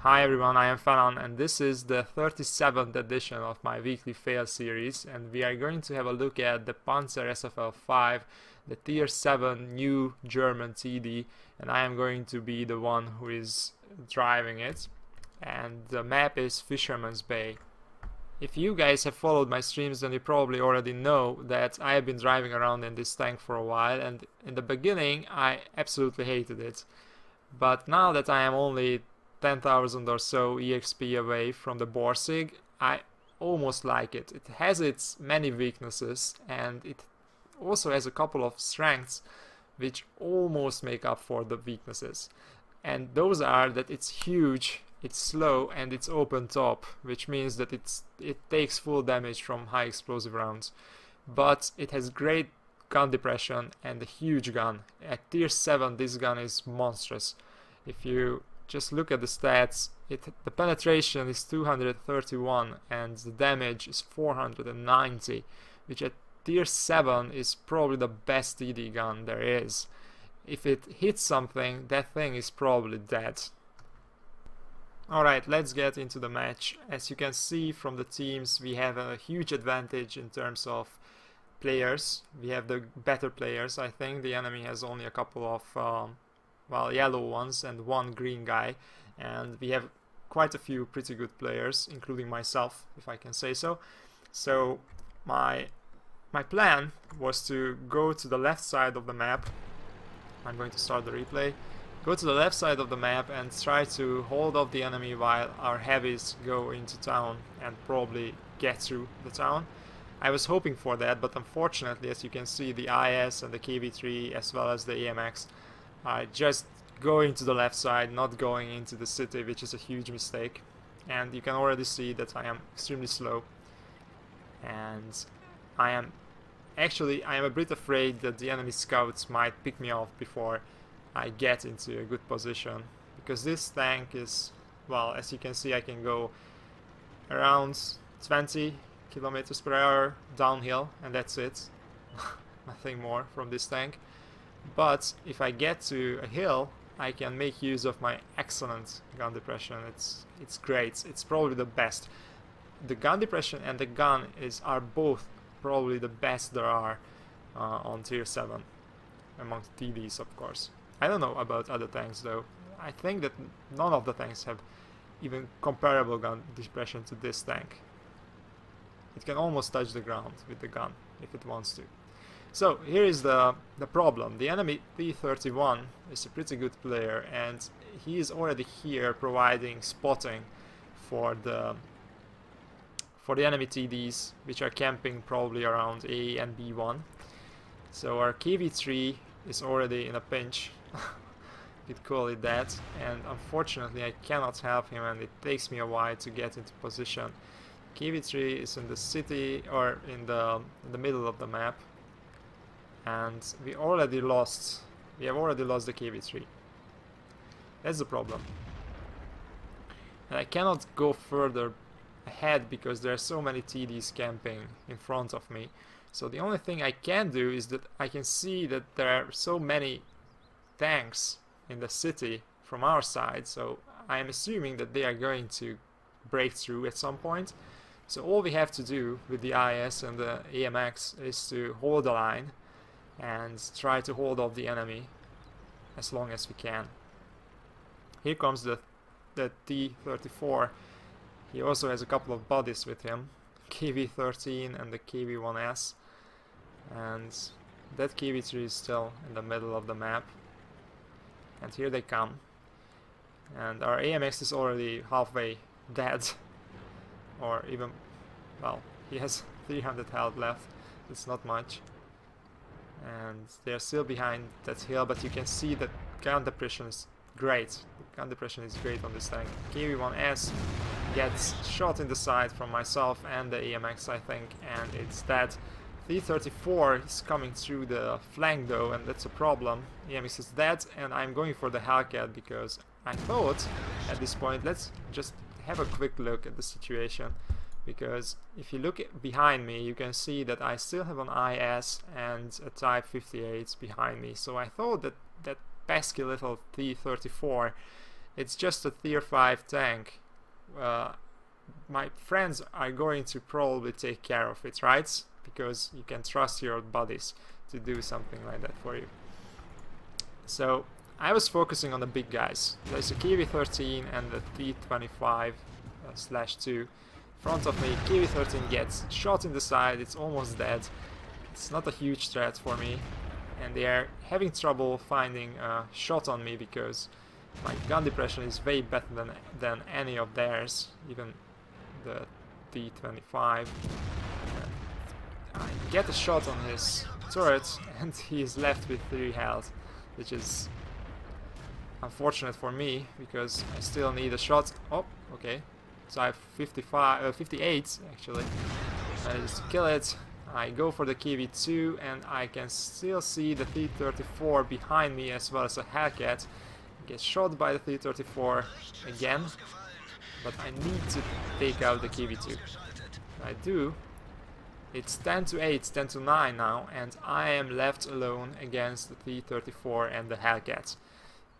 Hi everyone, I am Fanon and this is the 37th edition of my weekly fail series, and we are going to have a look at the Panzer SFL 5, the tier 7 new German TD, and I am going to be the one who is driving it, and the map is Fisherman's Bay. If you guys have followed my streams, then you probably already know that I have been driving around in this tank for a while, and in the beginning I absolutely hated it. But now that I am only 10,000 or so EXP away from the Borsig, I almost like it. It has its many weaknesses and it also has a couple of strengths which almost make up for the weaknesses. And those are that it's huge, it's slow, and it's open top, which means that it takes full damage from high explosive rounds. But it has great gun depression and a huge gun. At tier 7 this gun is monstrous. If you just look at the stats, the penetration is 231 and the damage is 490, which at tier 7 is probably the best TD gun there is. If it hits something, that thing is probably dead. Alright, let's get into the match. As you can see from the teams, we have a huge advantage in terms of players. We have the better players. I think the enemy has only a couple of yellow ones and one green guy, and we have quite a few pretty good players, including myself, if I can say so. So my plan was to go to the left side of the map. I'm going to start the replay. Go to the left side of the map and try to hold off the enemy while our heavies go into town and probably get through the town. I was hoping for that, but unfortunately, as you can see, the IS and the KV-3 as well as the AMX just going to the left side, not going into the city, which is a huge mistake. And you can already see that I am extremely slow, and I am a bit afraid that the enemy scouts might pick me off before I get into a good position, because this tank is, well, as you can see, I can go around 20 kilometers per hour downhill, and that's it. Nothing more from this tank. But if I get to a hill, I can make use of my excellent gun depression. It's great. It's probably the best. The gun depression and the gun are both probably the best there are on tier 7 among TDs, of course. I don't know about other tanks though. I think that none of the tanks have even comparable gun depression to this tank. It can almost touch the ground with the gun if it wants to. So here is the problem. The enemy T-31 is a pretty good player, and he is already here providing spotting for the enemy TDs, which are camping probably around A and B1. So our KV-3 is already in a pinch, you could call it that, and unfortunately I cannot help him, and it takes me a while to get into position. KV-3 is in the city, or in the middle of the map, and we have already lost the KV-3. That's the problem. And I cannot go further ahead because there are so many TDs camping in front of me. So the only thing I can do is that I can see that there are so many tanks in the city from our side, so I am assuming that they are going to break through at some point. So all we have to do with the IS and the AMX is to hold the line and try to hold off the enemy as long as we can. Here comes the T-34. He also has a couple of buddies with him, KV-13 and the KV-1S, and that KV-3 is still in the middle of the map, and here they come, and our AMX is already halfway dead, or even, well, he has 300 health left. It's not much, and they're still behind that hill, but you can see that gun depression is great. The gun depression is great on this tank. KV-1S gets shot in the side from myself and the AMX, I think, and it's dead. T-34 is coming through the flank though, and that's a problem. AMX is dead, and I'm going for the Hellcat because I thought at this point, let's just have a quick look at the situation, because if you look behind me, you can see that I still have an IS and a Type 58 behind me. So I thought that that pesky little T-34 it's just a tier 5 tank. My friends are going to probably take care of it, right? Because you can trust your buddies to do something like that for you. So I was focusing on the big guys. There's a Kiwi 13 and the T25/2 in front of me. Kiwi 13 gets shot in the side, it's almost dead. It's not a huge threat for me, and they are having trouble finding a shot on me because my gun depression is way better than any of theirs, even the T25. I get a shot on his turret and he is left with 3 health, which is unfortunate for me because I still need a shot. Oh, okay. So I have 58 actually. Managed to kill it. I go for the Kiwi 2 and I can still see the T-34 behind me as well as a Hellcat. Get shot by the T-34 again, but I need to take out the Kiwi 2. I do. It's 10-8, 10-9 now, and I am left alone against the T-34 and the Hellcat.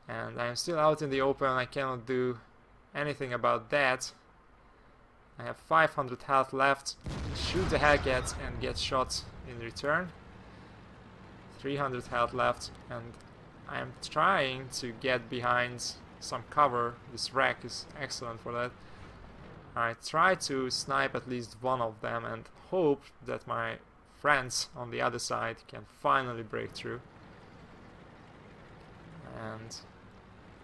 And I am still out in the open, I cannot do anything about that. I have 500 health left. Shoot the Hellcat and get shot in return. 300 health left, and I am trying to get behind some cover. This wreck is excellent for that. I try to snipe at least one of them and hope that my friends on the other side can finally break through. And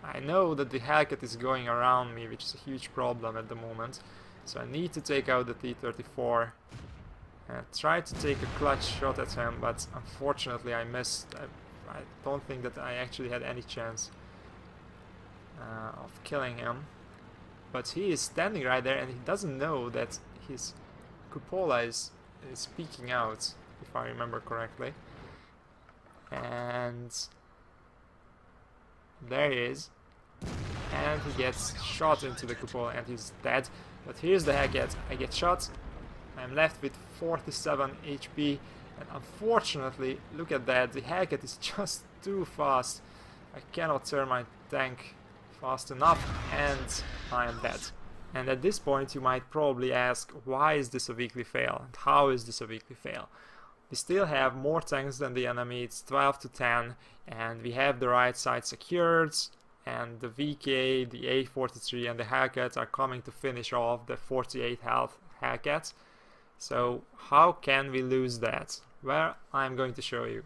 I know that the Hellcat is going around me, which is a huge problem at the moment. So I need to take out the T-34 and try to take a clutch shot at him, but unfortunately I missed. I don't think that I actually had any chance of killing him. But he is standing right there and he doesn't know that his cupola is peeking out, if I remember correctly. And there he is. And he gets shot into the cupola and he's dead. But here's the Hellcat. I get shot. I'm left with 47 HP. And unfortunately, look at that, the Hellcat is just too fast. I cannot turn my tank fast enough and I am dead. And at this point you might probably ask, why is this a weekly fail? And how is this a weekly fail? We still have more tanks than the enemy, it's 12-10, and we have the right side secured, and the VK, the A43 and the Hellcat are coming to finish off the 48 health Hellcat. So how can we lose that? Well, I'm going to show you.